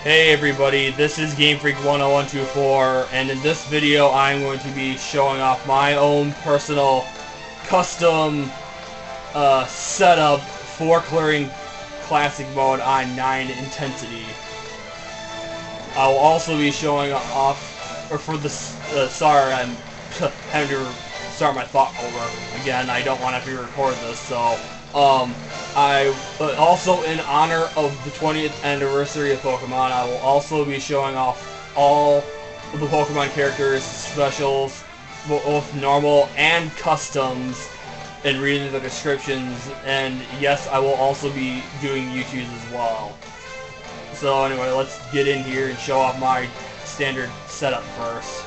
Hey everybody, this is Game Freak 10124, and in this video I'm going to be showing off my own personal custom setup for clearing classic mode on 9 intensity. I will also be showing off, or for this, sorry, I'm having to start my thought over again. I don't want to have to record this, so also in honor of the 20th anniversary of Pokemon, I will also be showing off all of the Pokemon characters, specials, both normal and customs, and reading the descriptions, and yes, I will also be doing YouTubes as well. So anyway, let's get in here and show off my standard setup first.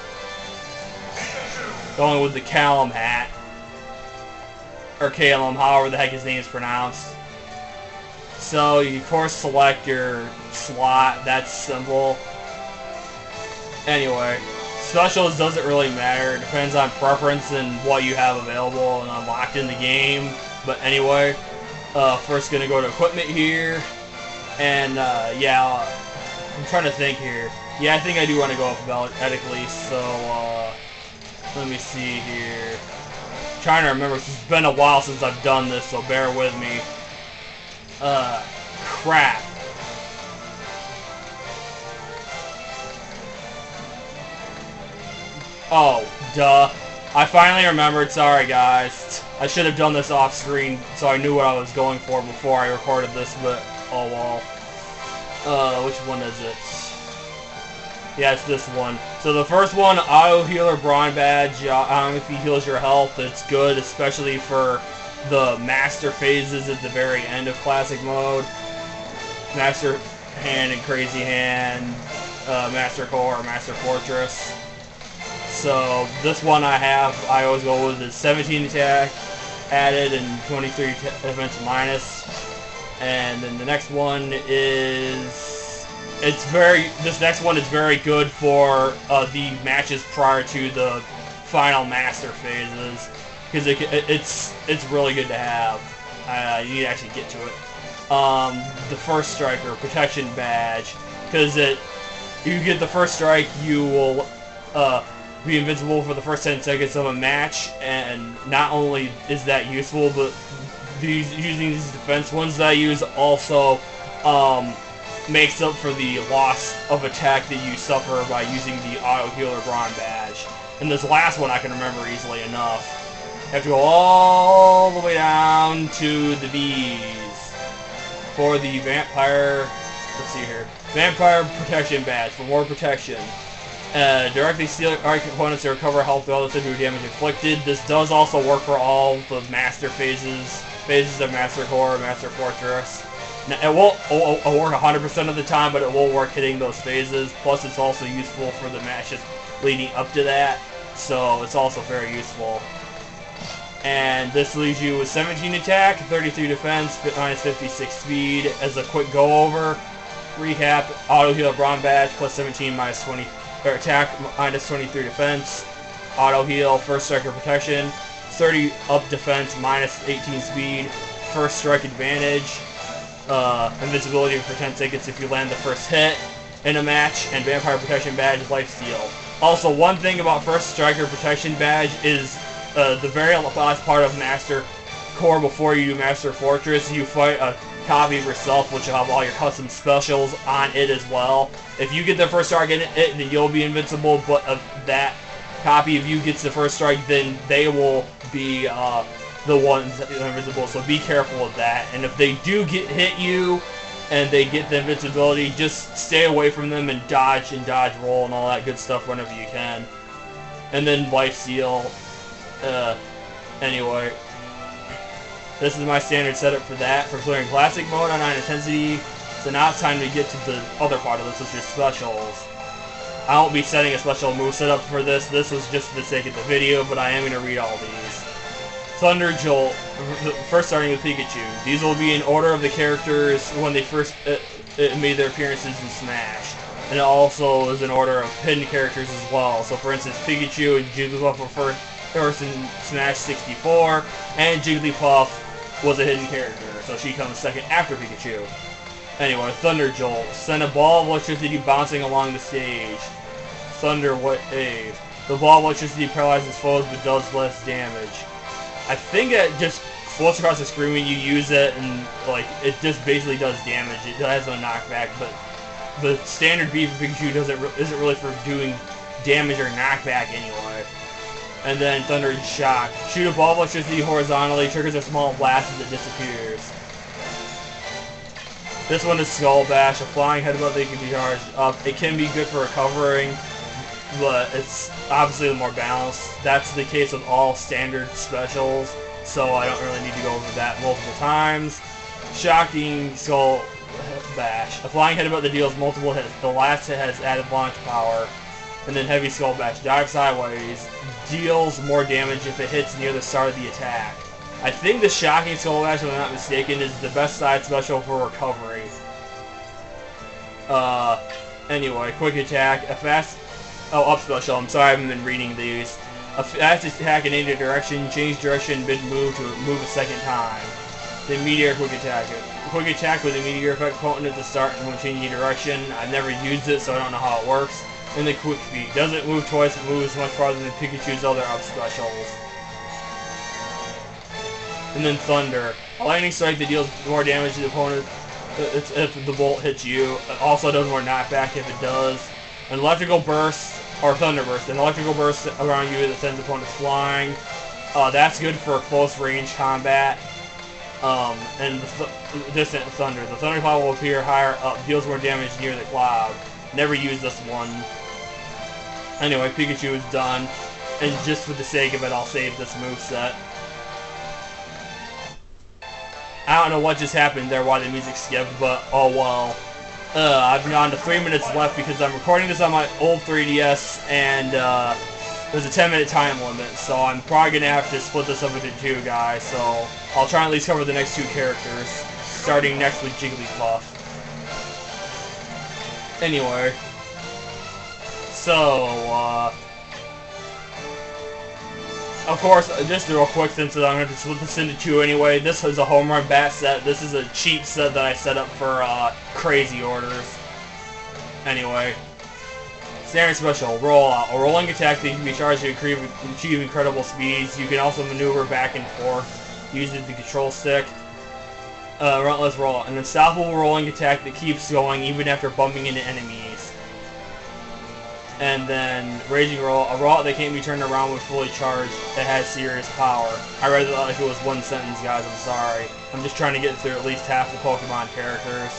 Going with the Callum hat. Or Calum, however the heck his name is pronounced. So you of course select your slot, that's simple. Anyway, specials doesn't really matter, it depends on preference and what you have available and unlocked in the game. But anyway, first gonna go to equipment here, and yeah, I'm trying to think here. Yeah, I think I do want to go alphabetically, so let me see here. Trying to remember, it's been a while since I've done this, so bear with me. Crap. Oh, duh. I finally remembered, sorry guys. I should have done this off screen so I knew what I was going for before I recorded this, but oh well. Which one is it? Yeah, it's this one. So the first one, Auto Healer Brawn Badge. If he heals your health, it's good, especially for the Master phases at the very end of Classic Mode. Master Hand and Crazy Hand, Master Core, Master Fortress. So this one I always go with is 17 attack added and 23 defense minus. And then the next one is... This next one is very good for the matches prior to the final Master phases, because it's really good to have. You need to actually get to it. The First Striker Protection Badge, because you get the First Strike, you will be invincible for the first 10 seconds of a match, and not only is that useful, but using these defense ones that I use also makes up for the loss of attack that you suffer by using the Auto Healer Brawn Badge. And this last one I can remember easily enough. You have to go all the way down to the B's. For the Vampire, let's see here, Vampire Protection Badge, for more protection. Directly steal components to recover health relative to damage inflicted. This does also work for all the Master phases of Master Core, Master Fortress. Now, it won't work 100% of the time, but it will work hitting those phases. Plus, it's also useful for the matches leading up to that, so it's also very useful. And this leaves you with 17 attack, 33 defense, minus 56 speed. As a quick go-over, recap: Auto Heal Brawn Badge plus 17 minus 20, or attack minus 23 defense. Auto Heal, First Striker Protection, 30 up defense, minus 18 speed. First Strike Advantage. Invincibility for 10 seconds if you land the first hit in a match, and Vampire Protection Badge, Lifesteal. Also, one thing about First Striker Protection Badge is the very last part of Master Core before you do Master Fortress, you fight a copy of yourself, which will have all your custom specials on it as well. If you get the first strike in it, then you'll be invincible, but if that copy of you gets the first strike, then they will be the ones that are invisible, so be careful of that. And if they do hit you and they get the invincibility, just stay away from them and dodge roll and all that good stuff whenever you can. And then Lifesteal. Anyway, this is my standard setup for that, for clearing Classic Mode on 9 intensity. So now it's time to get to the other part of this, which is specials. I won't be setting a special move setup for this. This was just for the sake of the video, but I am going to read all these. Thunder Jolt, first starting with Pikachu. These will be in order of the characters when they first made their appearances in Smash. And it also is in order of hidden characters as well. So for instance, Pikachu and Jigglypuff were first in Smash 64, and Jigglypuff was a hidden character, so she comes second after Pikachu. Anyway, Thunder Jolt. Send a ball of electricity bouncing along the stage. Thunder Wave. The ball of electricity paralyzes foes but does less damage. I think it just floats across the screen when you use it, and like it just basically does damage. It has no knockback, but the standard B for Pikachu isn't really for doing damage or knockback anyway. And then Thunder Shock. Shoot a ball of electricity horizontally, triggers a small blast as it disappears. This one is Skull Bash, a flying headbutt that can be charged up. It can be good for recovering, but it's obviously the more balanced. That's the case with all standard specials, so I don't really need to go over that multiple times. Shocking Skull Bash, a flying headbutt that deals multiple hits. The last hit has added launch power. And then Heavy Skull Bash, dive sideways, deals more damage if it hits near the start of the attack. I think the Shocking Skull Bash, if I'm not mistaken, is the best side special for recovery. Anyway, Quick Attack, a fast... Oh, up special, I'm sorry I haven't been reading these. A fast attack in any direction, change direction mid-move to move a second time. Then Meteor Quick Attack. Quick Attack with a Meteor effect potent at the start and when changing direction. I've never used it, so I don't know how it works. And the Quick Feet. Doesn't move twice, but moves much farther than Pikachu's other up specials. And then Thunder. A lightning strike that deals more damage to the opponent if the bolt hits you. It also does more knockback if it does. An electrical burst, or Thunder Burst. An electrical burst around you that sends opponents flying. That's good for close range combat. And the distant Thunder. The Thunder Cloud will appear higher up, deals more damage near the cloud. Never used this one. Anyway, Pikachu is done. And just for the sake of it, I'll save this moveset. I don't know what just happened there, why the music skipped, but oh well. I've gone to 3 minutes left because I'm recording this on my old 3DS, and there's a 10-minute time limit, so I'm probably going to have to split this up into two, guys, so I'll try and at least cover the next two characters, starting next with Jigglypuff. Anyway, so, of course, just real quick, since I'm going to split this into two anyway, this is a home run bat set. This is a cheat set that I set up for crazy orders. Anyway, standard special, Rollout. A rolling attack that can be charged to achieve incredible speeds. You can also maneuver back and forth using the control stick. Relentless Rollout. An unstoppable rolling attack that keeps going even after bumping into enemies. And then Raging Roll, a rollout that can't be turned around when fully charged that has serious power. I read that like it was one sentence, guys, I'm sorry. I'm just trying to get through at least half the Pokemon characters.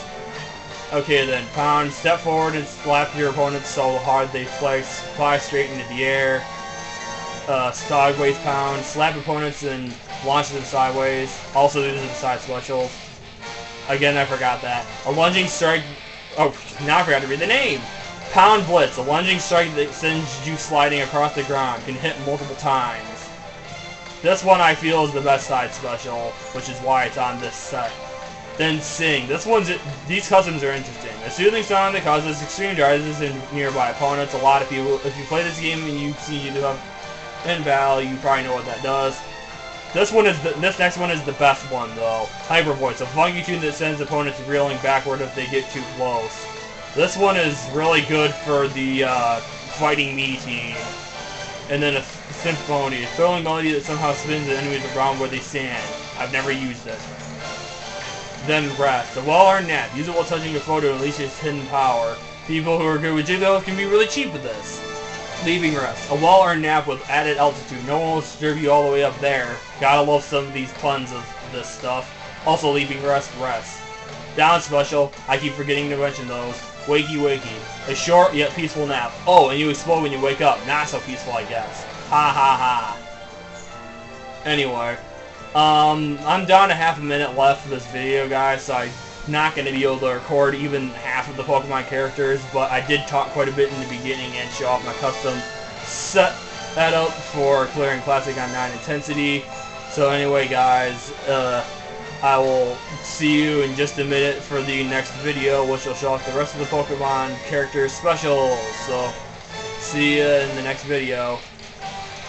Okay then, Pound, step forward and slap your opponents so hard they fly straight into the air. Sideways Pound, slap opponents and launch them sideways. Also these are the side specials. Again, I forgot that. A lunging strike, oh, now I forgot to read the name. Pound Blitz, a lunging strike that sends you sliding across the ground, can hit multiple times. This one I feel is the best side special, which is why it's on this set. Then Sing. These customs are interesting. A soothing sound that causes extreme dryness in nearby opponents. A lot of people, if you play this game and you see you have in battle, you probably know what that does. This next one is the best one though. Hyper Voice, a funky tune that sends opponents reeling backward if they get too close. This one is really good for the fighting me team. And then a Symphony, a thrilling melody that somehow spins the enemies around where they stand. I've never used it. Then Rest, a well-earned nap. Use it while touching a photo to unleash its hidden power. People who are good with Jigglypuff can be really cheap with this. Leaving Rest, a well-earned nap with added altitude. No one will disturb you all the way up there. Gotta love some of these puns of this stuff. Also Leaving Rest, Rest. Down Special, I keep forgetting to mention those. Wakey Wakey, a short yet peaceful nap. Oh, and you explode when you wake up. Not so peaceful, I guess. Ha ha ha. Anyway, I'm down to half a minute left for this video, guys, so I'm not going to be able to record even half of the Pokemon characters, but I did talk quite a bit in the beginning and show off my custom setup for clearing Classic on 9 Intensity. So anyway, guys, I will see you in just a minute for the next video, which will show off the rest of the Pokemon character specials. So, see you in the next video.